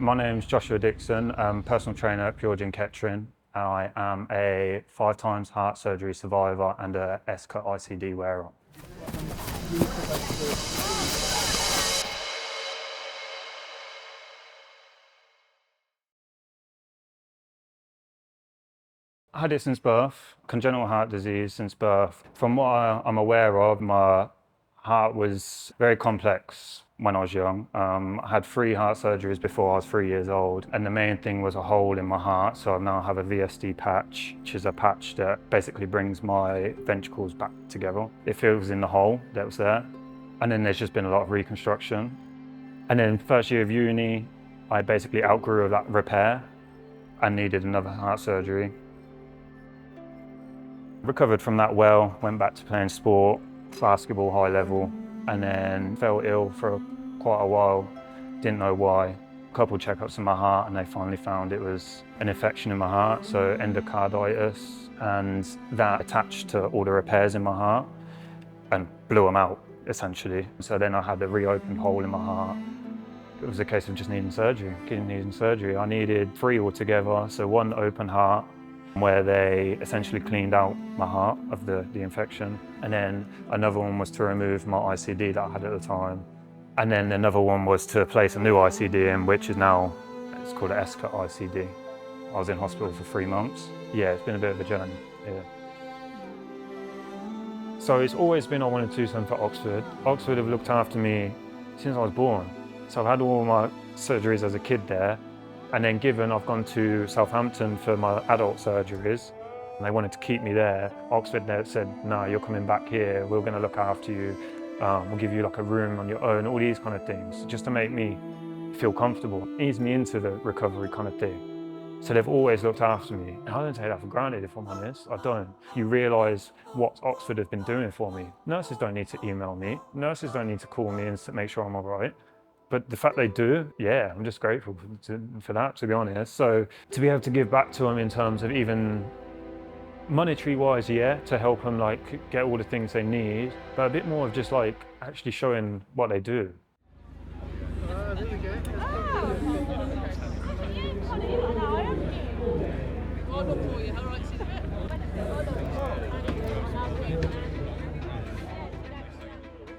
My name's Joshua Dixon. I'm personal trainer at Chiltern. I am a 5 times heart surgery survivor and a S-ICD wearer. I had it since birth, congenital heart disease since birth. From what I'm aware of, my heart was very complex when I was young. I had 3 heart surgeries before I was 3 years old, and the main thing was a hole in my heart. So I now have a VSD patch, which is a patch that basically brings my ventricles back together. It fills in the hole that was there. And then there's just been a lot of reconstruction. And then first year of uni, I basically outgrew that repair and needed another heart surgery. Recovered from that well, went back to playing sport, basketball high level, and then fell ill for quite a while, didn't know why. A couple of checkups in my heart and they finally found it was an infection in my heart, so endocarditis, and that attached to all the repairs in my heart and blew them out essentially. So then I had a reopened hole in my heart. It was a case of just needing surgery. I needed 3 altogether, so 1 open heart, where they essentially cleaned out my heart of the infection. And then another one was to remove my ICD that I had at the time. And then another one was to place a new ICD in, which is now, it's called an S-ICD. I was in hospital for 3 months. Yeah, it's been a bit of a journey, yeah. So it's always been I wanted to do something for Oxford. Oxford have looked after me since I was born. So I've had all my surgeries as a kid there. And then given I've gone to Southampton for my adult surgeries, and they wanted to keep me there, Oxford said, no, you're coming back here, we're going to look after you, we'll give you like a room on your own, all these kind of things, just to make me feel comfortable, ease me into the recovery kind of thing. So they've always looked after me. And I don't take that for granted, if I'm honest, I don't. You realise what Oxford have been doing for me. Nurses don't need to email me, nurses don't need to call me and to make sure I'm all right. But the fact they do, yeah, I'm just grateful for that, to be honest. So to be able to give back to them in terms of even monetary wise, yeah, to help them like get all the things they need, but a bit more of just like actually showing what they do. There we go.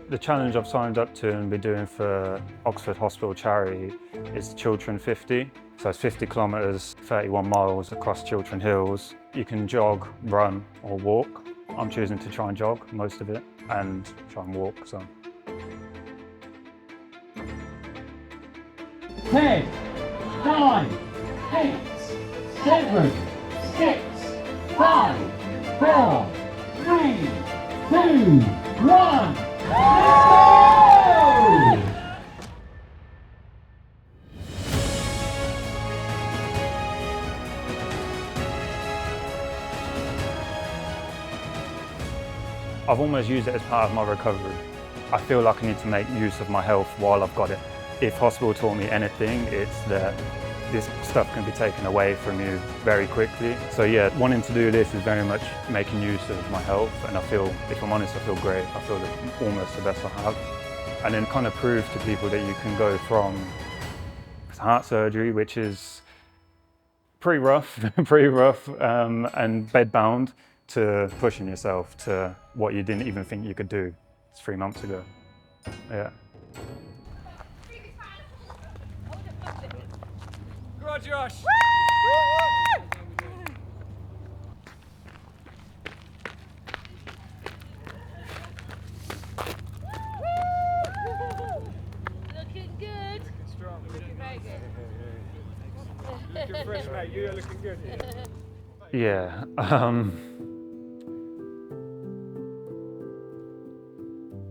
The challenge I've signed up to and been doing for Oxford Hospital Charity is the Chiltern 50. So it's 50 kilometres, 31 miles across Chiltern Hills. You can jog, run or walk. I'm choosing to try and jog most of it and try and walk. So. 10, 9, 8, 7, 6, 5, 4, 3, 2, 1. Let's go! I've almost used it as part of my recovery. I feel like I need to make use of my health while I've got it. If hospital taught me anything, it's that this stuff can be taken away from you very quickly. So yeah, wanting to do this is very much making use of my health, and I feel, if I'm honest, I feel great. I feel almost the best I have. And then kind of prove to people that you can go from heart surgery, which is pretty rough, and bedbound, to pushing yourself to what you didn't even think you could do 3 months ago. Yeah. Go on, Josh! Looking good. Looking strong. Looking very good. Looking fresh, mate. You're looking good. Yeah.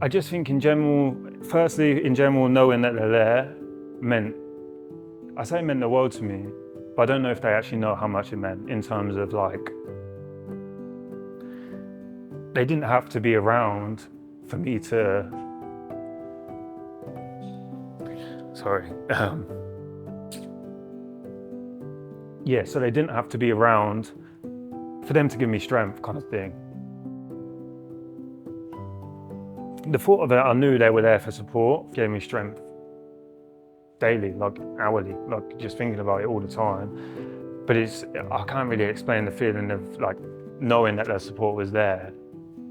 I just think in general, firstly, knowing that they're there meant the world to me, but I don't know if they actually know how much it meant in terms of like, they didn't have to be around for me to, yeah, so they didn't have to be around for them to give me strength kind of thing. The thought of it, I knew they were there for support, gave me strength. daily, like hourly, like just thinking about it all the time. But I can't really explain the feeling of like knowing that their support was there.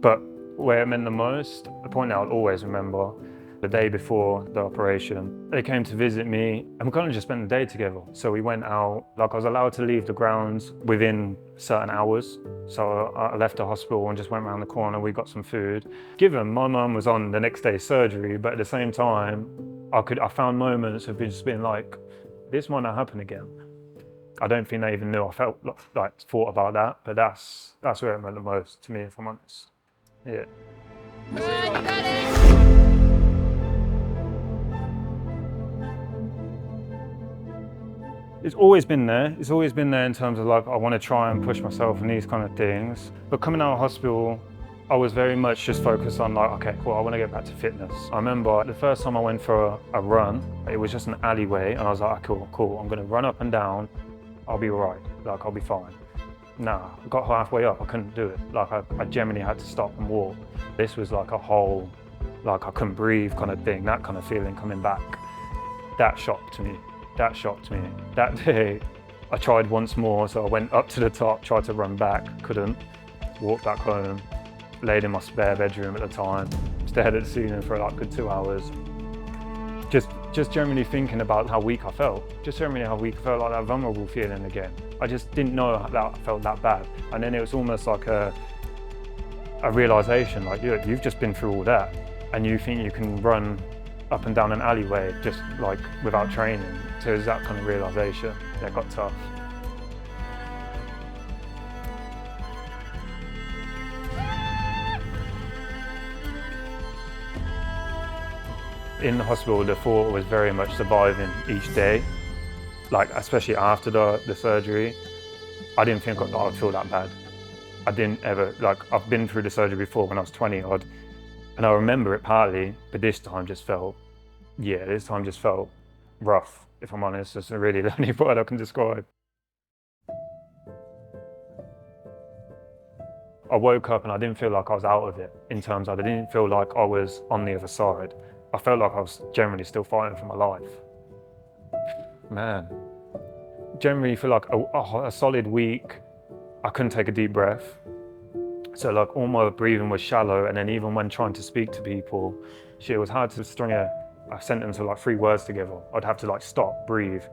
But where it meant the most, the point that I'll always remember, the day before the operation, they came to visit me and we kind of just spent the day together. So we went out, like I was allowed to leave the grounds within certain hours. So I left the hospital and just went around the corner, we got some food. Given my mum was on the next day's surgery, but at the same time, I found moments of just being like, this might not happen again. I don't think they even knew I felt like thought about that, but that's where it meant the most to me, if I'm honest. Yeah. Come on, you got it! It's always been there. It's always been there in terms of like, I want to try and push myself and these kind of things. But coming out of hospital, I was very much just focused on like, okay, cool, I want to get back to fitness. I remember the first time I went for a run, it was just an alleyway and I was like, cool, I'm going to run up and down. I'll be all right, like I'll be fine. Nah, I got halfway up, I couldn't do it. Like I genuinely had to stop and walk. This was like a whole, like I couldn't breathe kind of thing, that kind of feeling coming back. That shocked me. That day, I tried once more, so I went up to the top, tried to run back, couldn't. Walked back home, laid in my spare bedroom at the time, stared at the ceiling for like a good 2 hours. Just generally thinking about how weak I felt. Just generally how weak I felt, like that vulnerable feeling again. I just didn't know that I felt that bad. And then it was almost like a realization, like you've just been through all that and you think you can run up and down an alleyway just like without training. So it was that kind of realization that got tough. In the hospital, the thought was very much surviving each day, like especially after the surgery. I didn't think I would feel that bad. I didn't ever, like I've been through the surgery before when I was 20 odd, and I remember it partly, but this time just felt rough, if I'm honest. It's really the only word I can describe. I woke up and I didn't feel like I was out of it, in terms of I didn't feel like I was on the other side. I felt like I was generally still fighting for my life. Man, generally feel like a solid week, I couldn't take a deep breath. So like all my breathing was shallow, and then even when trying to speak to people, it was hard to string a sentence of like 3 words together. I'd have to like stop, breathe,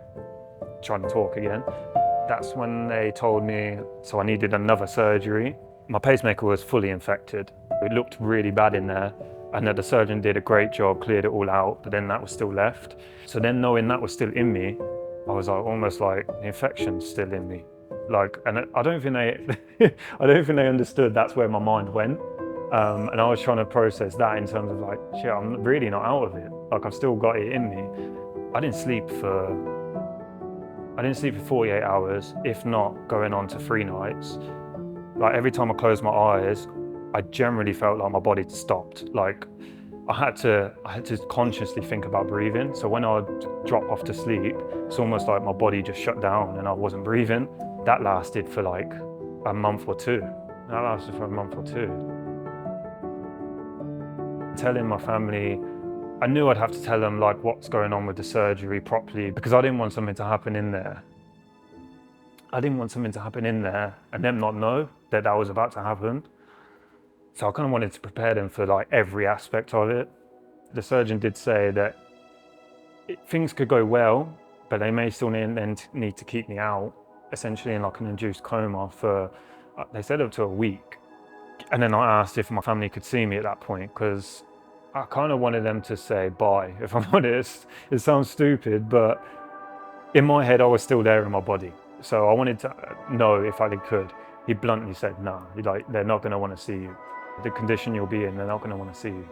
try to talk again. That's when they told me, so I needed another surgery. My pacemaker was fully infected. It looked really bad in there, and that the surgeon did a great job, cleared it all out, but then that was still left. So then knowing that was still in me, I was like, almost like the infection's still in me. Like, and I don't think they understood that's where my mind went. And I was trying to process that in terms of like, shit, I'm really not out of it. Like I've still got it in me. I didn't sleep for 48 hours, if not going on to 3 nights. Like every time I closed my eyes, I generally felt like my body stopped. Like I had to consciously think about breathing. So when I would drop off to sleep, it's almost like my body just shut down and I wasn't breathing. That lasted for like a month or two. Telling my family, I knew I'd have to tell them like what's going on with the surgery properly, because I didn't want something to happen in there. I didn't want something to happen in there and them not know that that was about to happen. So I kind of wanted to prepare them for like every aspect of it. The surgeon did say that things could go well, but they may still need to keep me out, essentially in like an induced coma for, they said up to a week. And then I asked if my family could see me at that point, because I kind of wanted them to say bye, if I'm honest. It sounds stupid, but in my head, I was still there in my body. So I wanted to know if I could. He bluntly said, no, like, they're not gonna wanna see you. The condition you'll be in, they're not gonna wanna see you.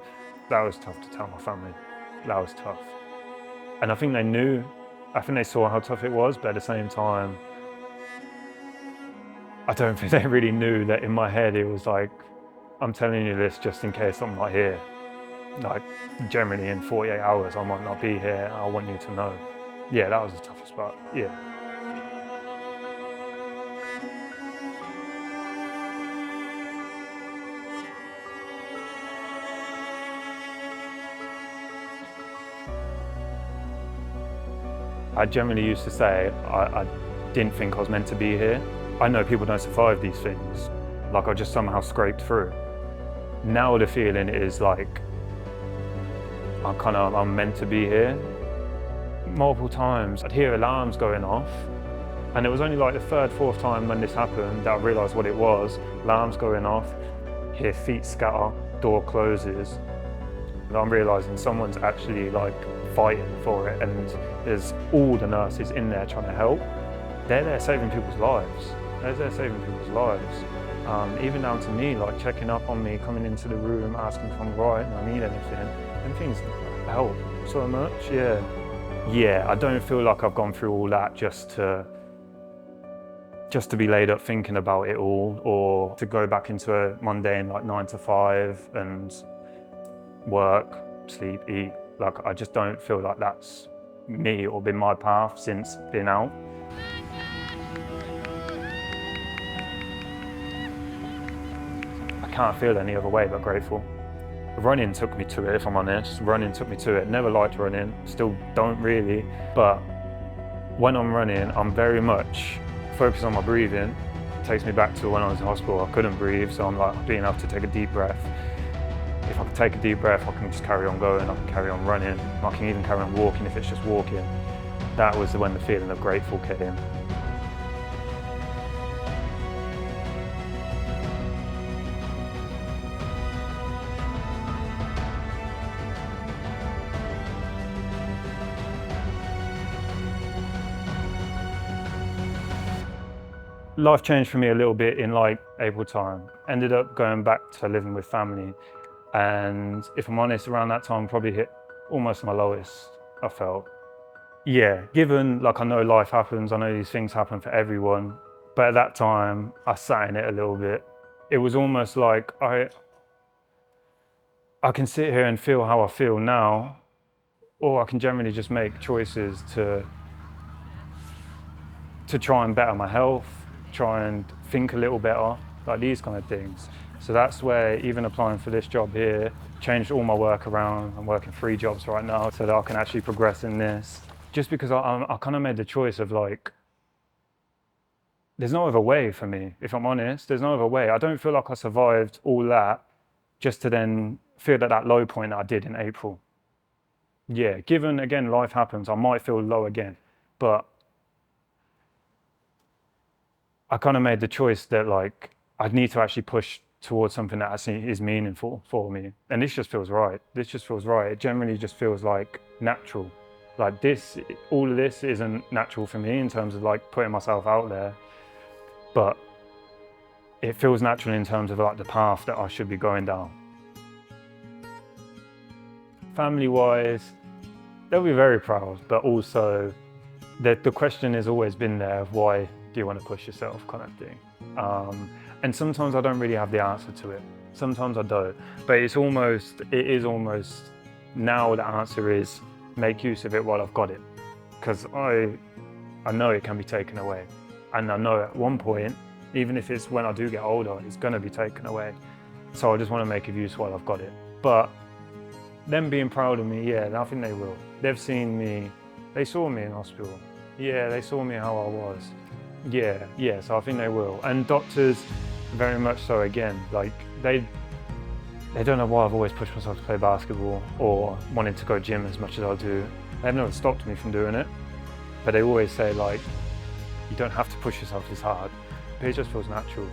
That was tough to tell my family. That was tough. And I think they knew, I think they saw how tough it was, but at the same time, I don't think they really knew that in my head it was like, I'm telling you this just in case I'm not here. Like, generally in 48 hours, I might not be here, and I want you to know. Yeah, that was the toughest part, yeah. I generally used to say I didn't think I was meant to be here. I know people don't survive these things, like I just somehow scraped through. Now the feeling is like I'm meant to be here. Multiple times I'd hear alarms going off, and it was only like the third, fourth time when this happened that I realised what it was. Alarms going off, hear feet scatter, door closes. And I'm realising someone's actually like fighting for it, and there's all the nurses in there trying to help. They're there saving people's lives. They're there saving people's lives. Even down to me, like checking up on me, coming into the room, asking if I'm right and I need anything. Them things help so much, yeah. Yeah, I don't feel like I've gone through all that just to be laid up thinking about it all, or to go back into a mundane like 9 to 5 and work, sleep, eat. Like I just don't feel like that's me or been my path since being out. I can't feel any other way but grateful. Running took me to it, if I'm honest. Running took me to it. Never liked running, still don't really. But when I'm running, I'm very much focused on my breathing. It takes me back to when I was in hospital. I couldn't breathe, so I'm like being able to take a deep breath. If I can take a deep breath, I can just carry on going, I can carry on running. I can even carry on walking if it's just walking. That was when the feeling of grateful came. Life changed for me a little bit in like April time. Ended up going back to living with family. And if I'm honest, around that time, probably hit almost my lowest, I felt. Yeah, given like I know life happens, I know these things happen for everyone, but at that time, I sat in it a little bit. It was almost like I can sit here and feel how I feel now, or I can generally just make choices to try and better my health, try and think a little better, like these kind of things. So that's where even applying for this job here changed all my work around. I'm working 3 jobs right now so that I can actually progress in this. Just because I kind of made the choice of like, there's no other way for me, if I'm honest, there's no other way. I don't feel like I survived all that just to then feel at that low point that I did in April. Yeah, given again, life happens, I might feel low again, but I kind of made the choice that like, I'd need to actually push towards something that actually is meaningful for me. And this just feels right. This just feels right. It generally just feels like natural. Like this, all of this isn't natural for me in terms of like putting myself out there, but it feels natural in terms of like the path that I should be going down. Family-wise, they'll be very proud, but also the question has always been there of why do you want to push yourself kind of thing. And sometimes I don't really have the answer to it. Sometimes I don't, but it is almost now the answer is make use of it while I've got it. Because I know it can be taken away. And I know at one point, even if it's when I do get older, it's gonna be taken away. So I just want to make use while I've got it. But them being proud of me, yeah, I think they will. They've seen me, they saw me in hospital. Yeah, they saw me how I was. Yeah, so I think they will. And doctors, very much so again, like they don't know why I've always pushed myself to play basketball or wanted to go gym as much as I do. They've never stopped me from doing it, but they always say like, you don't have to push yourself this hard, but it just feels natural.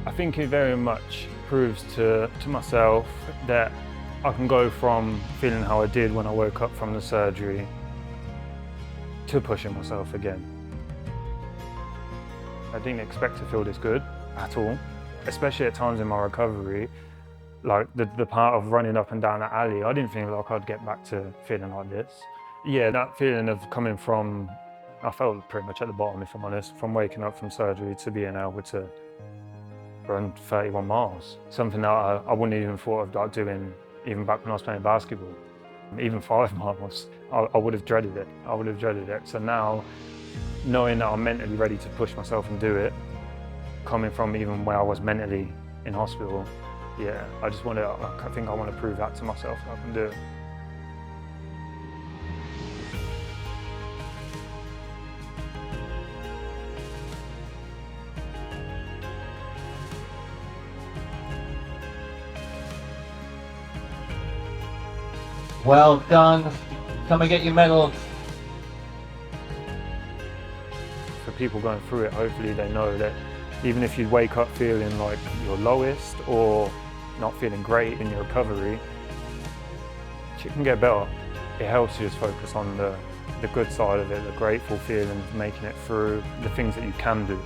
I think it very much proves to myself that I can go from feeling how I did when I woke up from the surgery to pushing myself again. I didn't expect to feel this good at all, especially at times in my recovery. Like the part of running up and down that alley, I didn't think like I'd get back to feeling like this. Yeah, that feeling of coming from, I felt pretty much at the bottom, if I'm honest, from waking up from surgery to being able to run 31 miles. Something that I wouldn't even thought of like doing even back when I was playing basketball. Even 5 miles, I would have dreaded it. I would have dreaded it. So now, knowing that I'm mentally ready to push myself and do it, coming from even where I was mentally in hospital, yeah, I think I want to prove that to myself that I can do it. Well done. Come and get your medal. For people going through it, hopefully they know that even if you wake up feeling like your lowest or not feeling great in your recovery, you can get better. It helps you just focus on the good side of it, the grateful feelings, making it through, the things that you can do.